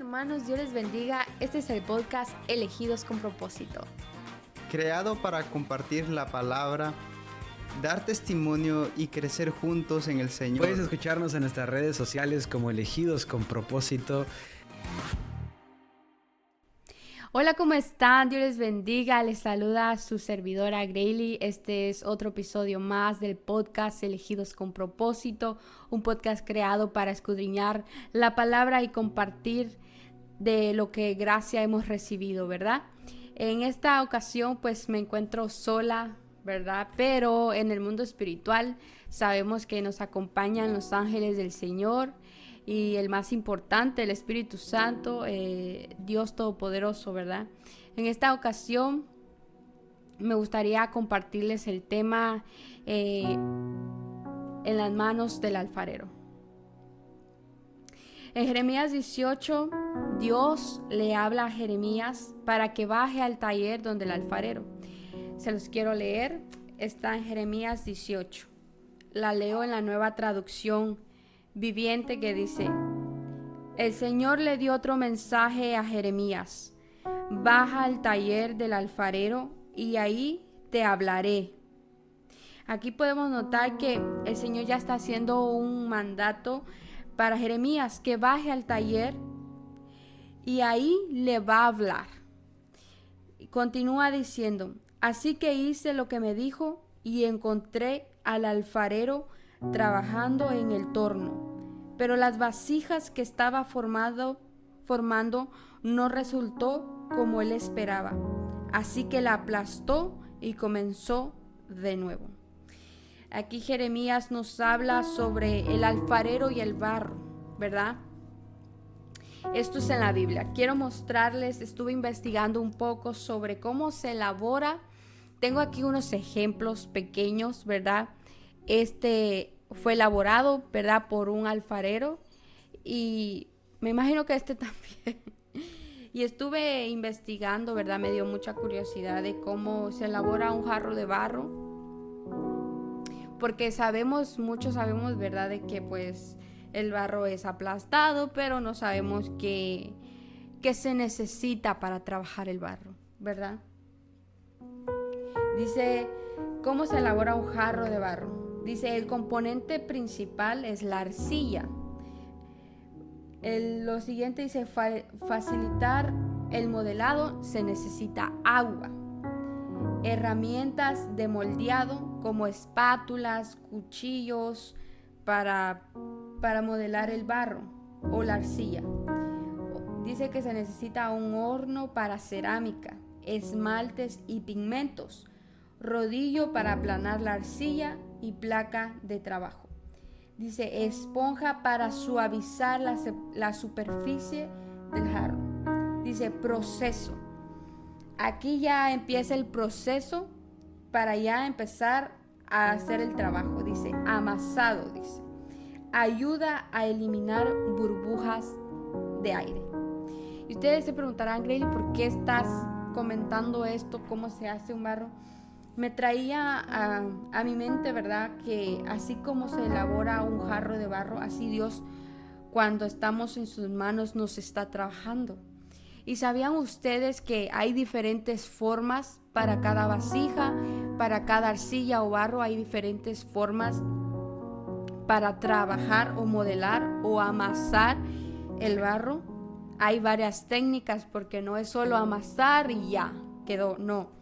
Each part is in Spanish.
hermanos, Dios les bendiga. Este es el podcast Elegidos con Propósito. Creado para compartir la palabra, dar testimonio y crecer juntos en el Señor. Puedes escucharnos en nuestras redes sociales como Elegidos con Propósito. Hola, ¿cómo están? Dios les bendiga. Les saluda su servidora Grayley. Este es otro episodio más del podcast Elegidos con Propósito, un podcast creado para escudriñar la palabra y compartir de lo que gracia hemos recibido, ¿verdad? En esta ocasión pues me encuentro sola, ¿verdad? Pero en el mundo espiritual sabemos que nos acompañan los ángeles del Señor y el más importante, el Espíritu Santo, Dios Todopoderoso, ¿verdad? En esta ocasión me gustaría compartirles el tema en las manos del alfarero. En Jeremías 18, Dios le habla a Jeremías para que baje al taller donde el alfarero. Se los quiero leer. Está en Jeremías 18. La leo en la Nueva Traducción Viviente, que dice: el Señor le dio otro mensaje a Jeremías: baja al taller del alfarero y ahí te hablaré. Aquí podemos notar que el Señor ya está haciendo un mandato para Jeremías, que baje al taller y ahí le va a hablar. Y continúa diciendo: así que hice lo que me dijo y encontré al alfarero trabajando en el torno, pero las vasijas que estaba formando no resultó como él esperaba, así que la aplastó y comenzó de nuevo. Aquí Jeremías nos habla sobre el alfarero y el barro, ¿verdad? Esto es en la Biblia. Quiero mostrarles, estuve investigando un poco sobre cómo se elabora. Tengo aquí unos ejemplos pequeños, ¿verdad? Este fue elaborado, ¿verdad?, por un alfarero y me imagino que este también. Y estuve investigando, ¿verdad? Me dio mucha curiosidad de cómo se elabora un jarro de barro, porque muchos sabemos, ¿verdad?, de que pues el barro es aplastado, pero no sabemos qué se necesita para trabajar el barro, ¿verdad? Dice, ¿cómo se elabora un jarro de barro? Dice, el componente principal es la arcilla. Lo siguiente dice, facilitar el modelado se necesita agua. Herramientas de moldeado como espátulas, cuchillos para modelar el barro o la arcilla. Dice que se necesita un horno para cerámica, esmaltes y pigmentos, rodillo para aplanar la arcilla y placa de trabajo. Dice esponja para suavizar la superficie del jarro. Dice proceso. Aquí ya empieza el proceso para ya empezar a hacer el trabajo. Dice amasado, dice. Ayuda a eliminar burbujas de aire. Y ustedes se preguntarán, Grayley, ¿por qué estás comentando esto? ¿Cómo se hace un barro? Me traía a mi mente, ¿verdad?, que así como se elabora un jarro de barro, así Dios, cuando estamos en sus manos, nos está trabajando. ¿Y sabían ustedes que hay diferentes formas para cada vasija, para cada arcilla o barro? Hay diferentes formas para trabajar o modelar o amasar el barro. Hay varias técnicas, porque no es solo amasar y ya quedó, no.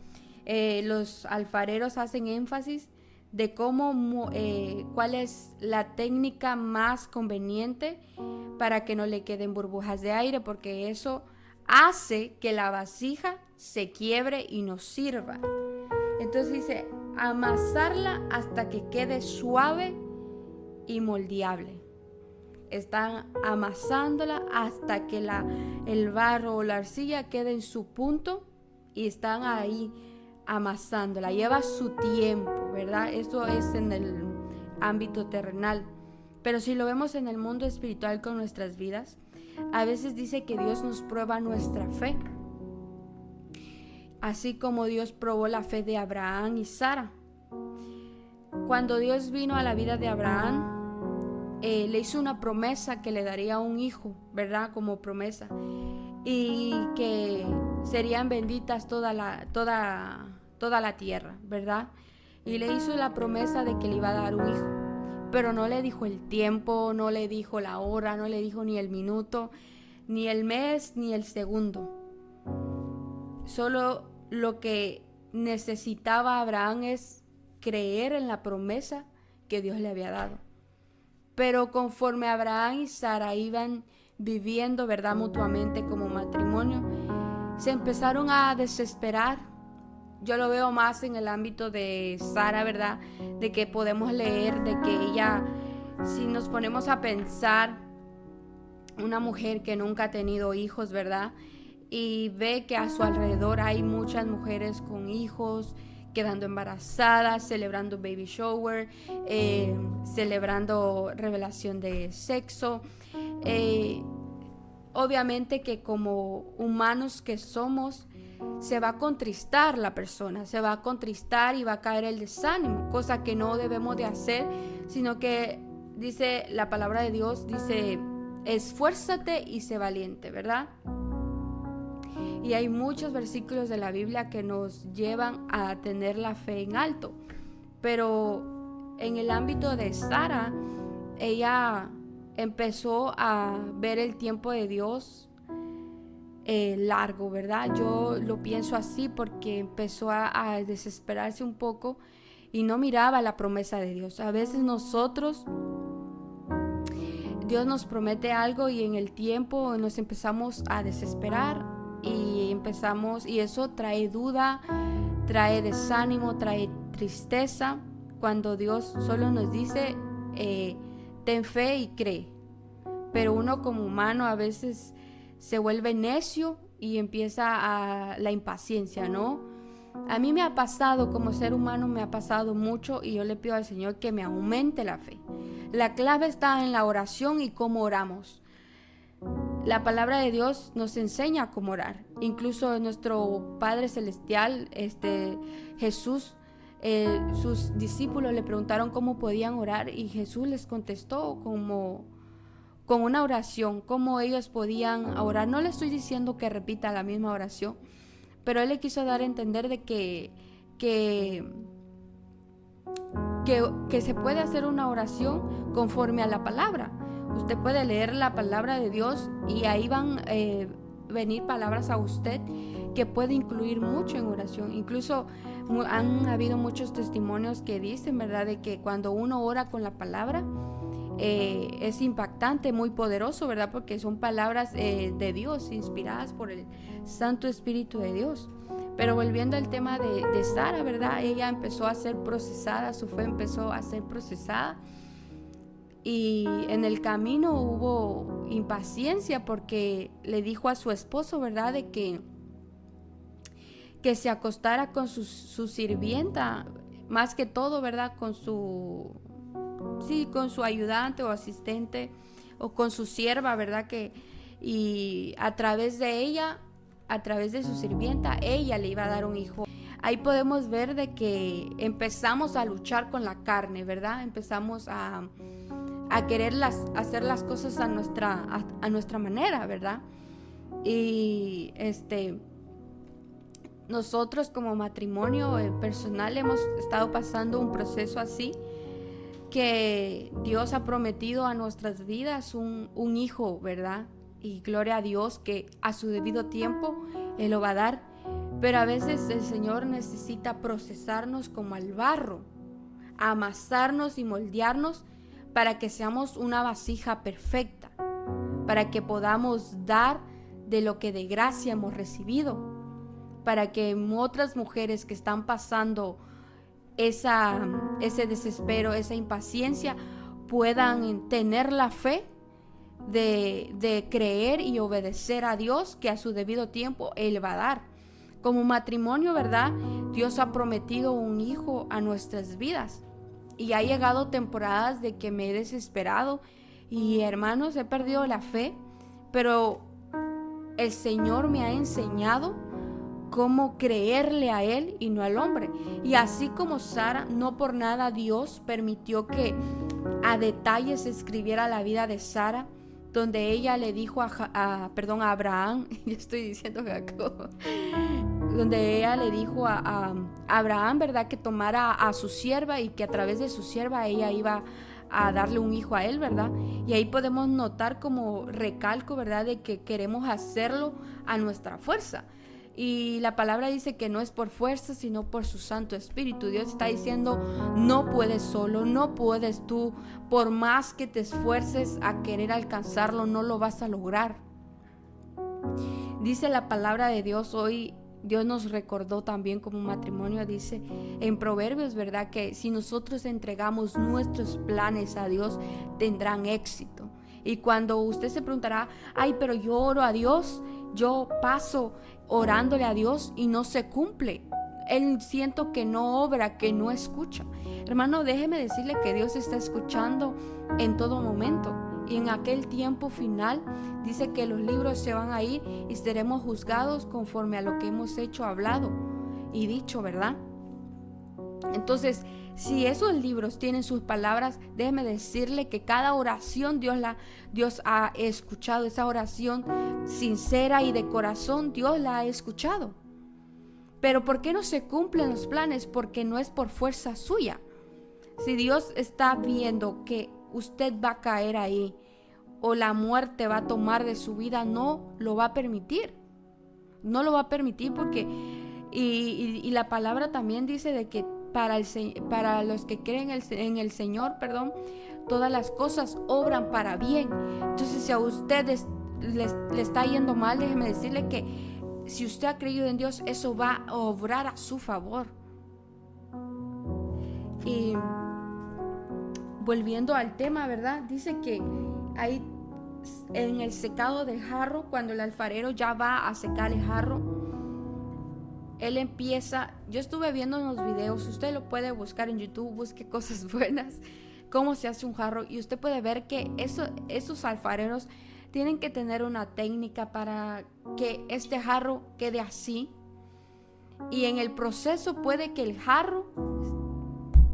Los alfareros hacen énfasis de cuál es la técnica más conveniente para que no le queden burbujas de aire, porque eso hace que la vasija se quiebre y no sirva. Entonces dice amasarla hasta que quede suave y moldeable. Están amasándola hasta que el barro o la arcilla quede en su punto y están ahí amasándola. Lleva su tiempo, ¿verdad? Eso es en el ámbito terrenal. Pero si lo vemos en el mundo espiritual con nuestras vidas, a veces dice que Dios nos prueba nuestra fe. Así como Dios probó la fe de Abraham y Sara. Cuando Dios vino a la vida de Abraham, le hizo una promesa que le daría un hijo, ¿verdad? Como promesa. Y que serían benditas toda la tierra, ¿verdad? Y le hizo la promesa de que le iba a dar un hijo. Pero no le dijo el tiempo, no le dijo la hora, no le dijo ni el minuto, ni el mes, ni el segundo. Solo lo que necesitaba Abraham es creer en la promesa que Dios le había dado. Pero conforme Abraham y Sara iban viviendo, ¿verdad?, mutuamente como matrimonio, se empezaron a desesperar. Yo lo veo más en el ámbito de Sara, ¿verdad?, de que podemos leer de que ella, si nos ponemos a pensar, una mujer que nunca ha tenido hijos, ¿verdad?, y ve que a su alrededor hay muchas mujeres con hijos, quedando embarazadas, celebrando baby shower, celebrando revelación de sexo. Obviamente que como humanos que somos, se va a contristar la persona, se va a contristar y va a caer el desánimo, cosa que no debemos de hacer, sino que dice la palabra de Dios, dice, esfuérzate y sé valiente, ¿verdad? Y hay muchos versículos de la Biblia que nos llevan a tener la fe en alto. Pero en el ámbito de Sara, ella empezó a ver el tiempo de Dios largo, ¿verdad? Yo lo pienso así porque empezó a desesperarse un poco y no miraba la promesa de Dios. A veces nosotros, Dios nos promete algo y en el tiempo nos empezamos a desesperar. Y eso trae duda, trae desánimo, trae tristeza, cuando Dios solo nos dice, ten fe y cree. Pero uno como humano a veces se vuelve necio y empieza la impaciencia, ¿no? A mí me ha pasado, como ser humano me ha pasado mucho, y yo le pido al Señor que me aumente la fe. La clave está en la oración y cómo oramos. La palabra de Dios nos enseña cómo orar. Incluso nuestro Padre Celestial, Jesús, sus discípulos le preguntaron cómo podían orar y Jesús les contestó con una oración, cómo ellos podían orar. No le estoy diciendo que repita la misma oración, pero Él le quiso dar a entender de que se puede hacer una oración conforme a la palabra. Usted puede leer la palabra de Dios y ahí van a venir palabras a usted que puede incluir mucho en oración. Incluso han habido muchos testimonios que dicen, ¿verdad?, de que cuando uno ora con la palabra es impactante, muy poderoso, ¿verdad?, porque son palabras de Dios, inspiradas por el Santo Espíritu de Dios. Pero volviendo al tema de Sara, ¿verdad?, ella empezó a ser procesada, su fe empezó a ser procesada. Y en el camino hubo impaciencia porque le dijo a su esposo, ¿verdad?, de que se acostara con su sirvienta, más que todo, ¿verdad?, con su ayudante o asistente o con su sierva, ¿verdad?, y a través de ella, a través de su sirvienta, ella le iba a dar un hijo. Ahí podemos ver de que empezamos a luchar con la carne, ¿verdad? Empezamos a querer hacer las cosas a nuestra manera, ¿verdad? Y nosotros como matrimonio personal hemos estado pasando un proceso así, que Dios ha prometido a nuestras vidas un hijo, ¿verdad? Y gloria a Dios que a su debido tiempo Él lo va a dar. Pero a veces el Señor necesita procesarnos como al barro, amasarnos y moldearnos para que seamos una vasija perfecta, para que podamos dar de lo que de gracia hemos recibido, para que otras mujeres que están pasando ese desespero, esa impaciencia, puedan tener la fe de creer y obedecer a Dios, que a su debido tiempo Él va a dar. Como matrimonio, ¿verdad?, Dios ha prometido un hijo a nuestras vidas. Y ha llegado temporadas de que me he desesperado y, hermanos, he perdido la fe, pero el Señor me ha enseñado cómo creerle a Él y no al hombre. Y así como Sara, no por nada Dios permitió que a detalles escribiera la vida de Sara, donde ella le dijo a Abraham, yo estoy diciendo Jacob, donde ella le dijo a Abraham, ¿verdad?, que tomara a su sierva y que a través de su sierva ella iba a darle un hijo a él, ¿verdad? Y ahí podemos notar como recalco, ¿verdad?, de que queremos hacerlo a nuestra fuerza. Y la palabra dice que no es por fuerza, sino por su Santo Espíritu. Dios está diciendo, no puedes solo, no puedes tú. Por más que te esfuerces a querer alcanzarlo, no lo vas a lograr. Dice la palabra de Dios hoy, Dios nos recordó también como matrimonio, dice en Proverbios, ¿verdad?, que si nosotros entregamos nuestros planes a Dios, tendrán éxito. Y cuando usted se preguntará, ay, pero yo oro a Dios, yo paso orándole a Dios y no se cumple. Él siento que no obra, que no escucha. Hermano, déjeme decirle que Dios está escuchando en todo momento. Y en aquel tiempo final dice que los libros se van a ir y seremos juzgados conforme a lo que hemos hecho, hablado y dicho, ¿verdad? Entonces, si esos libros tienen sus palabras, déjeme decirle que cada oración Dios ha escuchado. Esa oración sincera y de corazón, Dios la ha escuchado. Pero ¿por qué no se cumplen los planes? Porque no es por fuerza suya. Si Dios está viendo que usted va a caer ahí o la muerte va a tomar de su vida, no lo va a permitir. No lo va a permitir porque y la palabra también dice de que para los que creen en el Señor, todas las cosas obran para bien. Entonces, si a ustedes le está yendo mal, déjeme decirle que si usted ha creído en Dios, eso va a obrar a su favor. Y volviendo al tema, ¿verdad? Dice que ahí en el secado del jarro, cuando el alfarero ya va a secar el jarro, él empieza, yo estuve viendo unos videos, usted lo puede buscar en YouTube, busque cosas buenas, cómo se hace un jarro, y usted puede ver que esos alfareros tienen que tener una técnica para que este jarro quede así, y en el proceso puede que el jarro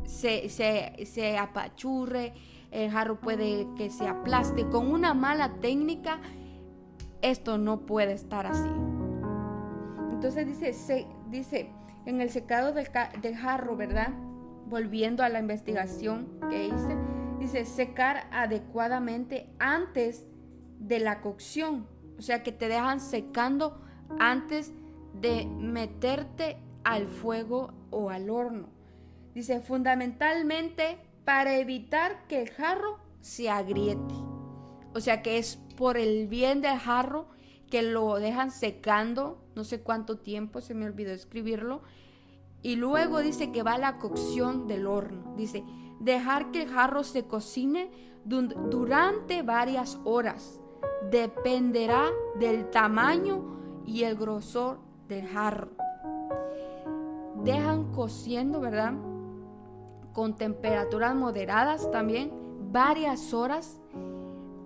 se apachurre, el jarro puede que se aplaste. Con una mala técnica esto no puede estar así. Entonces dice en el secado del jarro, ¿verdad? Volviendo a la investigación que hice, dice secar adecuadamente antes de la cocción. O sea que te dejan secando antes de meterte al fuego o al horno. Dice fundamentalmente para evitar que el jarro se agriete. O sea que es por el bien del jarro que lo dejan secando, no sé cuánto tiempo, se me olvidó escribirlo. Y luego dice que va la cocción del horno. Dice, dejar que el jarro se cocine durante varias horas. Dependerá del tamaño y el grosor del jarro. Dejan cociendo, ¿verdad?, con temperaturas moderadas también, varias horas,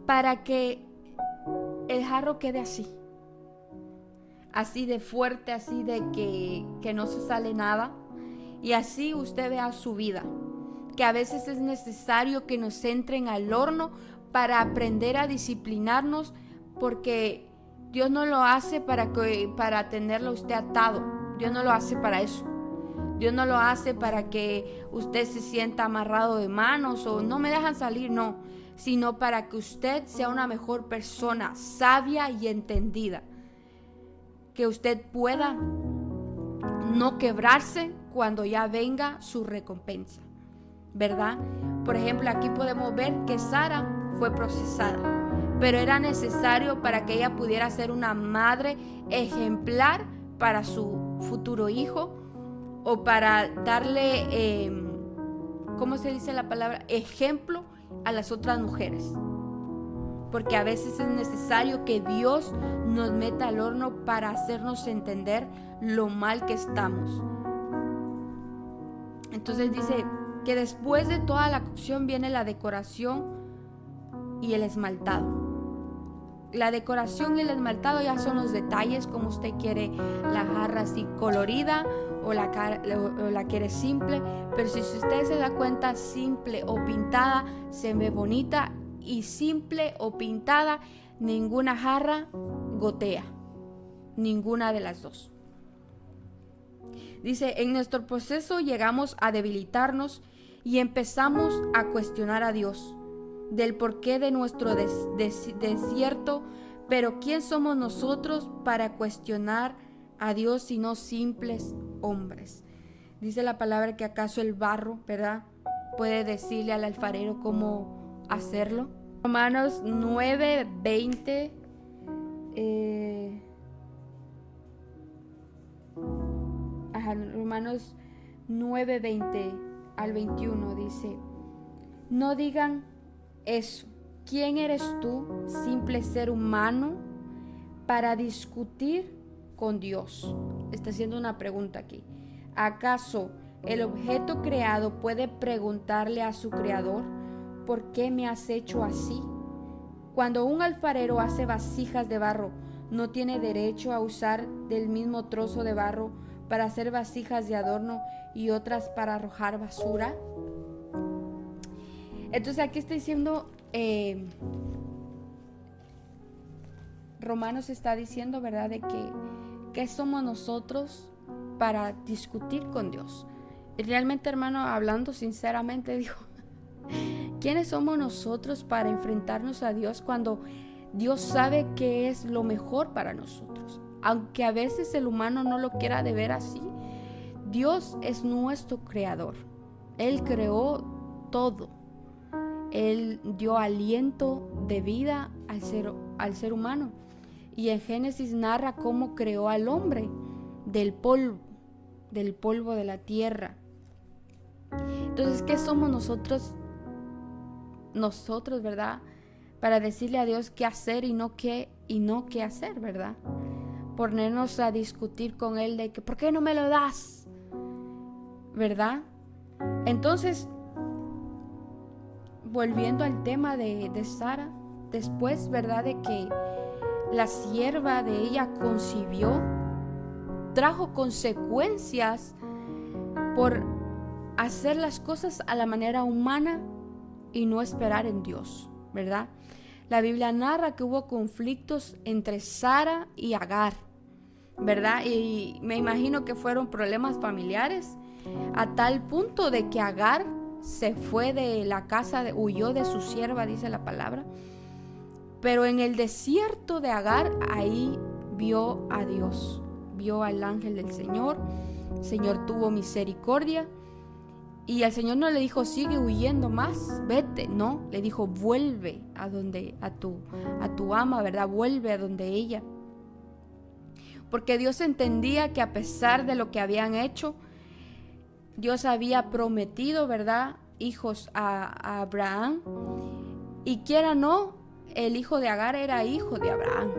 para que el jarro quede así de fuerte, así de que no se sale nada. Y así usted vea su vida, que a veces es necesario que nos entren al horno para aprender a disciplinarnos, porque Dios no lo hace para tenerlo usted atado. Dios no lo hace para eso. Dios no lo hace para que usted se sienta amarrado de manos o no me dejan salir, no, sino para que usted sea una mejor persona, sabia y entendida. Que usted pueda no quebrarse cuando ya venga su recompensa, ¿verdad? Por ejemplo, aquí podemos ver que Sara fue procesada, pero era necesario para que ella pudiera ser una madre ejemplar para su futuro hijo, o para darle, ¿cómo se dice la palabra? Ejemplo a las otras mujeres. Porque a veces es necesario que Dios nos meta al horno para hacernos entender lo mal que estamos. Entonces dice que después de toda la cocción viene la decoración y el esmaltado. La decoración y el esmaltado ya son los detalles, como usted quiere la jarra así colorida o la quiere simple, pero si usted se da cuenta, simple o pintada se ve bonita, y simple o pintada, ninguna jarra gotea, ninguna de las dos. Dice, en nuestro proceso llegamos a debilitarnos y empezamos a cuestionar a Dios del porqué de nuestro desierto, pero ¿quién somos nosotros para cuestionar a Dios sino simples hombres? Dice la palabra que acaso el barro, ¿verdad?, puede decirle al alfarero cómo hacerlo. Romanos 9:20 Romanos 9:20 al 21 dice: no digan eso. ¿Quién eres tú, simple ser humano, para discutir con Dios? Está haciendo una pregunta aquí. ¿Acaso el objeto creado puede preguntarle a su creador: ¿por qué me has hecho así? Cuando un alfarero hace vasijas de barro, ¿no tiene derecho a usar del mismo trozo de barro para hacer vasijas de adorno y otras para arrojar basura? Entonces aquí está diciendo, Romanos está diciendo, ¿verdad?, de que ¿qué somos nosotros para discutir con Dios? Y realmente, hermano, hablando sinceramente, dijo, ¿quiénes somos nosotros para enfrentarnos a Dios cuando Dios sabe qué es lo mejor para nosotros? Aunque a veces el humano no lo quiera de ver así, Dios es nuestro creador. Él creó todo. Él dio aliento de vida al ser humano. Y en Génesis narra cómo creó al hombre del polvo de la tierra. Entonces, ¿qué somos nosotros, ¿verdad?, para decirle a Dios qué hacer y no qué hacer, ¿verdad? Ponernos a discutir con Él de que ¿por qué no me lo das? ¿Verdad? Entonces, volviendo al tema de Sara, después, ¿verdad?, de que la sierva de ella concibió, trajo consecuencias por hacer las cosas a la manera humana y no esperar en Dios, ¿verdad? La Biblia narra que hubo conflictos entre Sara y Agar, ¿verdad? Y me imagino que fueron problemas familiares, a tal punto de que Agar se fue de la casa, huyó de su sierva, dice la palabra. Pero en el desierto de Agar, ahí vio a Dios, vio al ángel del Señor. El Señor tuvo misericordia y el Señor no le dijo sigue huyendo más, vete, no, le dijo vuelve a tu ama, ¿verdad? Vuelve a donde ella. Porque Dios entendía que a pesar de lo que habían hecho, Dios había prometido, ¿verdad?, hijos a Abraham, y quiera no, el hijo de Agar era hijo de Abraham.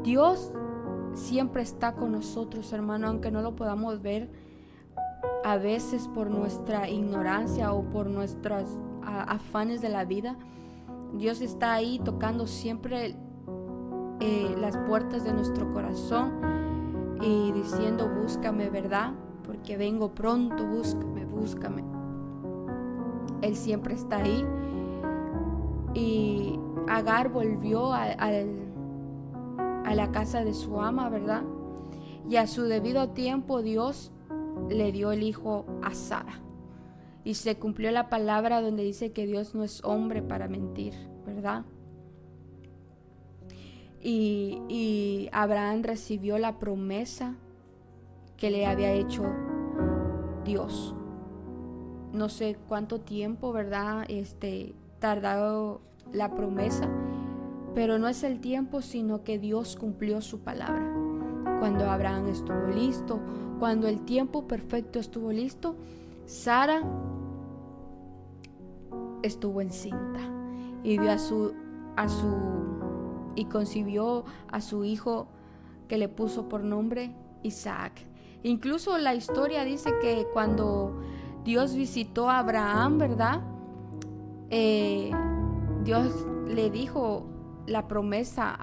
Dios siempre está con nosotros, hermano, aunque no lo podamos ver a veces por nuestra ignorancia o por nuestros afanes de la vida. Dios está ahí tocando siempre las puertas de nuestro corazón y diciendo búscame, ¿verdad?, porque vengo pronto, búscame. Él siempre está ahí. Y Agar volvió a la casa de su ama, ¿verdad? Y a su debido tiempo Dios le dio el hijo a Sara. Y se cumplió la palabra donde dice que Dios no es hombre para mentir, ¿verdad? Y Abraham recibió la promesa que le había hecho Dios. No sé cuánto tiempo, ¿verdad?, tardado la promesa, pero no es el tiempo, sino que Dios cumplió su palabra. Cuando Abraham estuvo listo, cuando el tiempo perfecto estuvo listo, Sara estuvo encinta y vio y concibió a su hijo, que le puso por nombre Isaac. Incluso la historia dice que cuando Dios visitó a Abraham, ¿verdad?, Dios le dijo la promesa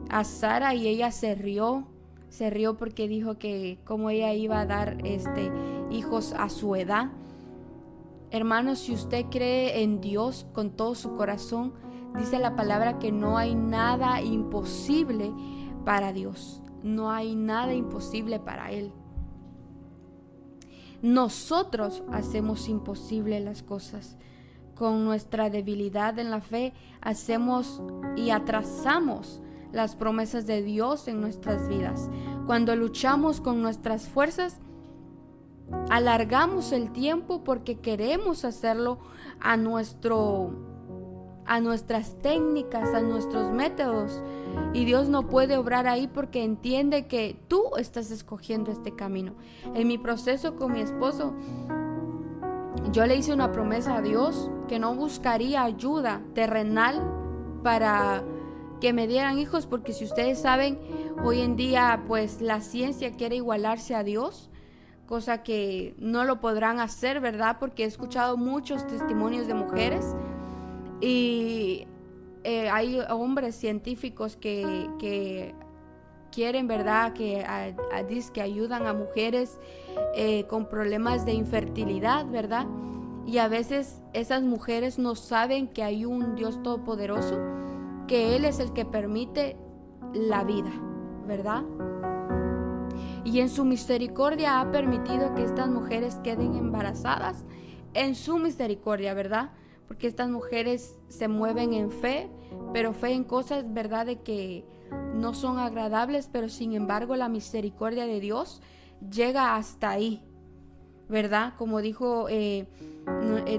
a Sara y ella se rió se rió porque dijo que como ella iba a dar hijos a su edad. Hermanos, si usted cree en Dios con todo su corazón, dice la palabra que no hay nada imposible para Dios. No hay nada imposible para Él. Nosotros hacemos imposible las cosas. Con nuestra debilidad en la fe hacemos y atrasamos las promesas de Dios en nuestras vidas. Cuando luchamos con nuestras fuerzas, alargamos el tiempo porque queremos hacerlo a nuestras técnicas, a nuestros métodos. Y Dios no puede obrar ahí porque entiende que tú estás escogiendo este camino. En mi proceso con mi esposo, yo le hice una promesa a Dios que no buscaría ayuda terrenal para que me dieran hijos, porque si ustedes saben, hoy en día pues la ciencia quiere igualarse a Dios, cosa que no lo podrán hacer, ¿verdad? Porque he escuchado muchos testimonios de mujeres y hay hombres científicos que quieren, ¿verdad? Que ayudan a mujeres con problemas de infertilidad, ¿verdad? Y a veces esas mujeres no saben que hay un Dios todopoderoso, que Él es el que permite la vida, ¿verdad? Y en su misericordia ha permitido que estas mujeres queden embarazadas, en su misericordia, ¿verdad? Porque estas mujeres se mueven en fe, pero fe en cosas, ¿verdad?, de que no son agradables, pero sin embargo la misericordia de Dios llega hasta ahí, ¿verdad? Como dijo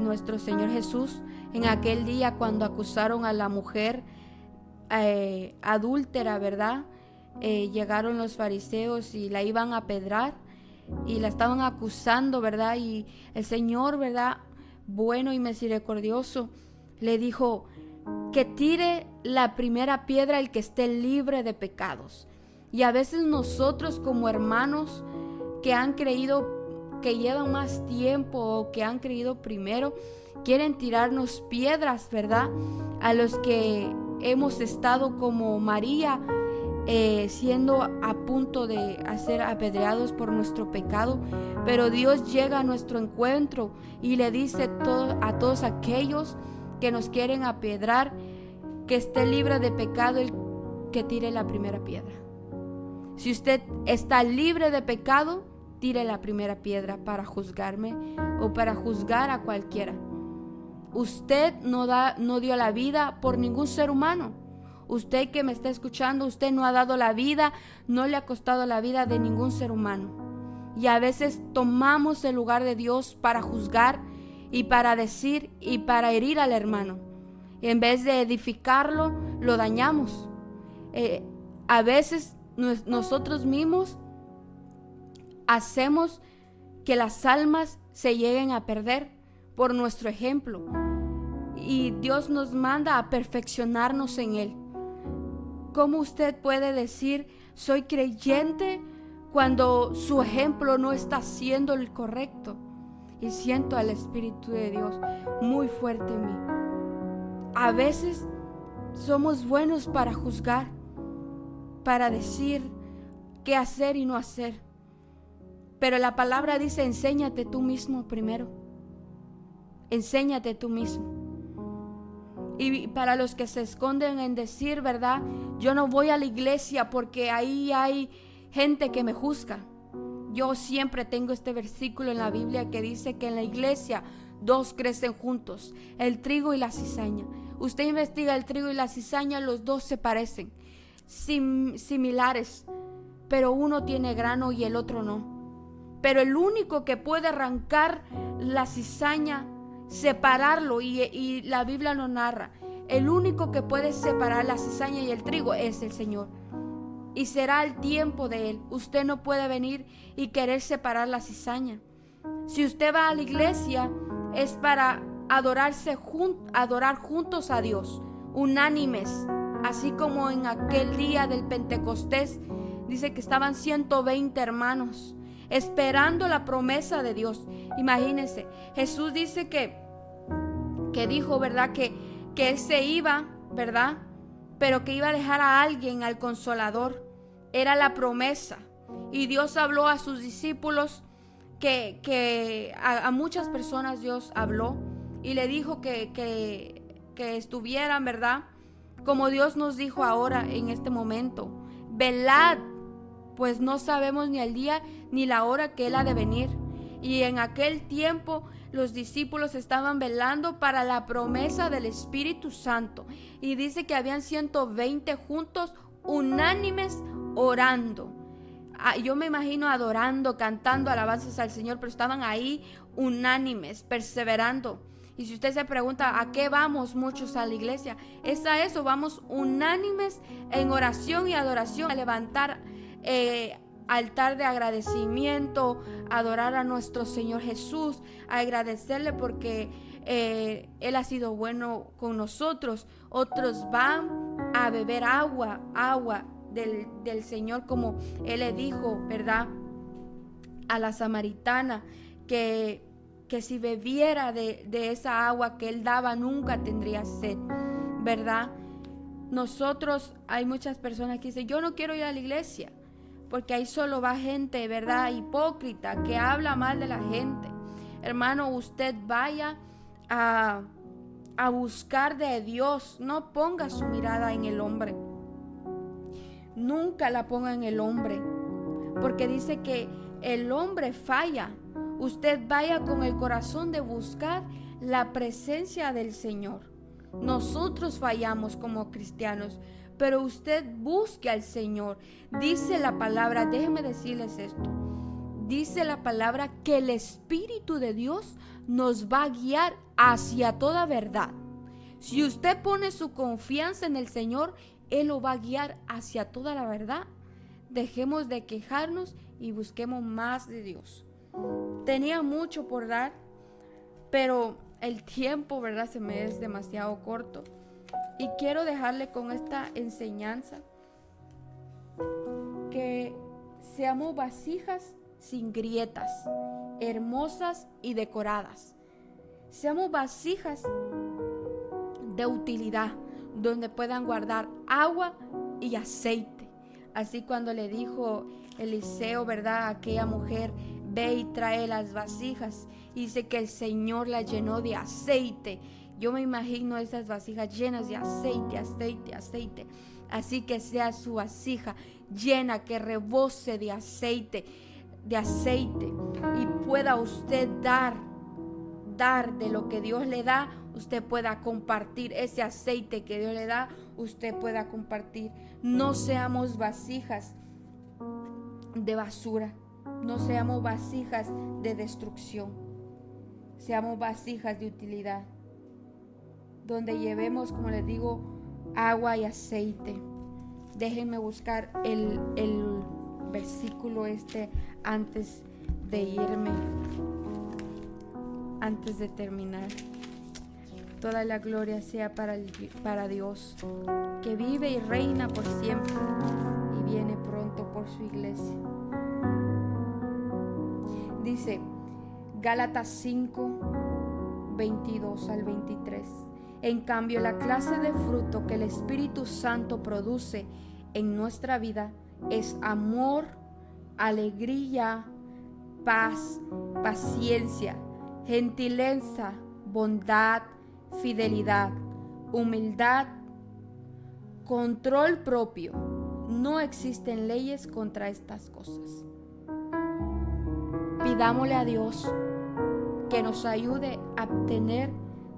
nuestro Señor Jesús en aquel día cuando acusaron a la mujer adúltera, ¿verdad? Llegaron los fariseos y la iban a apedrear y la estaban acusando, ¿verdad? Y el Señor, ¿verdad?, bueno y misericordioso, le dijo que tire la primera piedra el que esté libre de pecados. Y a veces nosotros como hermanos que han creído, que llevan más tiempo o que han creído primero, quieren tirarnos piedras, ¿verdad? A los que hemos estado como María, siendo a punto de ser apedreados por nuestro pecado, pero Dios llega a nuestro encuentro y le dice a todos aquellos que nos quieren apedrear, que esté libre de pecado el que tire la primera piedra. Si usted está libre de pecado, tire la primera piedra para juzgarme o para juzgar a cualquiera. Usted no dio la vida por ningún ser humano. Usted que me está escuchando, usted no ha dado la vida, no le ha costado la vida de ningún ser humano. Y a veces tomamos el lugar de Dios para juzgar y para decir y para herir al hermano. Y en vez de edificarlo, lo dañamos. A veces nosotros mismos hacemos que las almas se lleguen a perder por nuestro ejemplo. Y Dios nos manda a perfeccionarnos en Él. ¿Cómo usted puede decir soy creyente cuando su ejemplo no está siendo el correcto? Y siento al Espíritu de Dios muy fuerte en mí. A veces somos buenos para juzgar, para decir qué hacer y no hacer. Pero la palabra dice, enséñate tú mismo primero. Enséñate tú mismo. Y para los que se esconden en decir, ¿verdad? Yo no voy a la iglesia porque ahí hay gente que me juzga. Yo siempre tengo este versículo en la Biblia que dice que en la iglesia dos crecen juntos, el trigo y la cizaña. Usted investiga el trigo y la cizaña, los dos se parecen, similares, pero uno tiene grano y el otro no. Pero el único que puede arrancar la cizaña, separarlo, y la Biblia lo narra, el único que puede separar la cizaña y el trigo es el Señor. Y será el tiempo de Él. Usted no puede venir y querer separar la cizaña. Si usted va a la iglesia, es para adorar juntos a Dios, unánimes, así como en aquel día del Pentecostés, dice que estaban 120 hermanos, esperando la promesa de Dios. Imagínense, Jesús dice que dijo, ¿verdad? Que Él se iba, ¿verdad? Pero que iba a dejar a alguien, al Consolador. Era la promesa. Y Dios habló a sus discípulos, que a muchas personas Dios habló y le dijo que estuvieran, ¿verdad? Como Dios nos dijo ahora en este momento: velad, pues no sabemos ni el día ni la hora que Él ha de venir. Y en aquel tiempo los discípulos estaban velando para la promesa del Espíritu Santo. Y dice que habían 120 juntos, unánimes, orando. Yo me imagino adorando, cantando alabanzas al Señor, pero estaban ahí unánimes, perseverando. Y si usted se pregunta a qué vamos muchos a la iglesia, es a eso, vamos unánimes en oración y adoración, a levantar altar de agradecimiento, adorar a nuestro Señor Jesús, a agradecerle porque Él ha sido bueno con nosotros. Otros van a beber agua del Señor, como Él le dijo, ¿verdad?, a la samaritana, que si bebiera de esa agua que Él daba, nunca tendría sed, ¿verdad? Nosotros, hay muchas personas que dicen: yo no quiero ir a la iglesia, porque ahí solo va gente, ¿verdad?, hipócrita, que habla mal de la gente. Hermano, usted vaya a buscar de Dios. No ponga su mirada en el hombre. Nunca la ponga en el hombre, porque dice que el hombre falla. Usted vaya con el corazón de buscar la presencia del Señor. Nosotros fallamos como cristianos, pero usted busque al Señor. Dice la palabra, déjenme decirles esto, dice la palabra que el Espíritu de Dios nos va a guiar hacia toda verdad. Si usted pone su confianza en el Señor, Él lo va a guiar hacia toda la verdad. Dejemos de quejarnos y busquemos más de Dios. Tenía mucho por dar, pero el tiempo, ¿verdad?, se me es demasiado corto. Y quiero dejarle con esta enseñanza: que seamos vasijas sin grietas, hermosas y decoradas. Seamos vasijas de utilidad, donde puedan guardar agua y aceite. Así cuando le dijo Eliseo, ¿verdad?, a aquella mujer: ve y trae las vasijas, y dice que el Señor la llenó de aceite. Yo me imagino esas vasijas llenas de aceite, aceite, aceite. Así que sea su vasija llena, que rebose de aceite, y pueda usted dar de lo que Dios le da. Usted pueda compartir ese aceite que Dios le da, usted pueda compartir. No seamos vasijas de basura, no seamos vasijas de destrucción, seamos vasijas de utilidad, donde llevemos, como les digo, agua y aceite. Déjenme buscar el versículo antes de irme, antes de terminar. Toda la gloria sea para Dios, que vive y reina por siempre y viene pronto por su iglesia. Dice Gálatas 5, 22 al 23. En cambio, la clase de fruto que el Espíritu Santo produce en nuestra vida es amor, alegría, paz, paciencia, gentileza, bondad, fidelidad, humildad, control propio. No existen leyes contra estas cosas. Pidámosle a Dios que nos ayude a obtener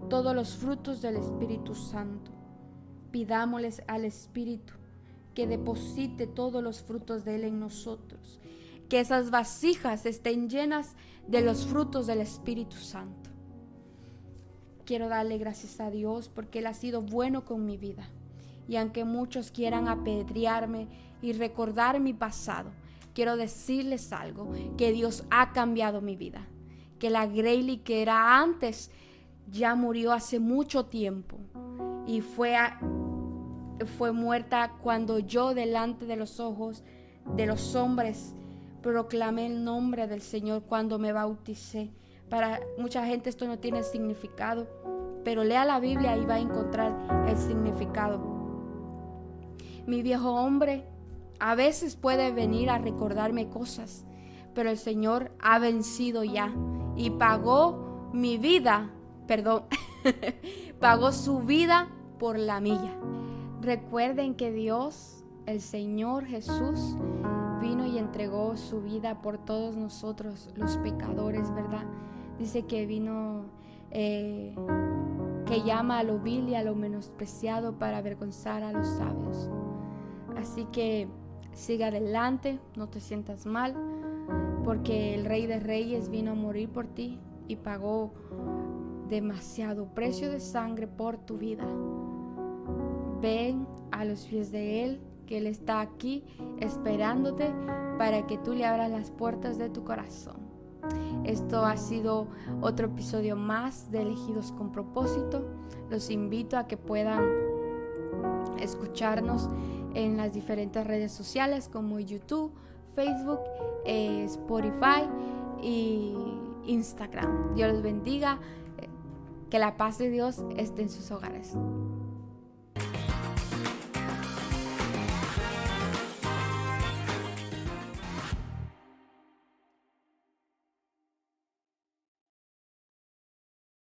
todos los frutos del Espíritu Santo. Pidámosles al Espíritu que deposite todos los frutos de Él en nosotros. Que esas vasijas estén llenas de los frutos del Espíritu Santo. Quiero darle gracias a Dios porque Él ha sido bueno con mi vida. Y aunque muchos quieran apedrearme y recordar mi pasado, quiero decirles algo: que Dios ha cambiado mi vida. Que la Grayley que era antes ya murió hace mucho tiempo. Y fue muerta cuando yo, delante de los ojos de los hombres, proclamé el nombre del Señor cuando me bauticé. Para mucha gente esto no tiene significado, pero lea la Biblia y va a encontrar el significado. Mi viejo hombre A veces puede venir a recordarme cosas, pero el Señor ha vencido ya y pagó mi vida, pagó su vida por la mía. Recuerden que Dios, el Señor Jesús, vino y entregó su vida por todos nosotros, los pecadores, ¿verdad? Dice que vino, que llama a lo vil y a lo menospreciado para avergonzar a los sabios. Así que siga adelante, no te sientas mal, porque el Rey de Reyes vino a morir por ti y pagó demasiado precio de sangre por tu vida. Ven a los pies de Él, que Él está aquí esperándote para que tú le abras las puertas de tu corazón. Esto ha sido otro episodio más de Elegidos con Propósito. Los invito a que puedan escucharnos en las diferentes redes sociales como YouTube, Facebook, Spotify y Instagram. Dios los bendiga. Que la paz de Dios esté en sus hogares.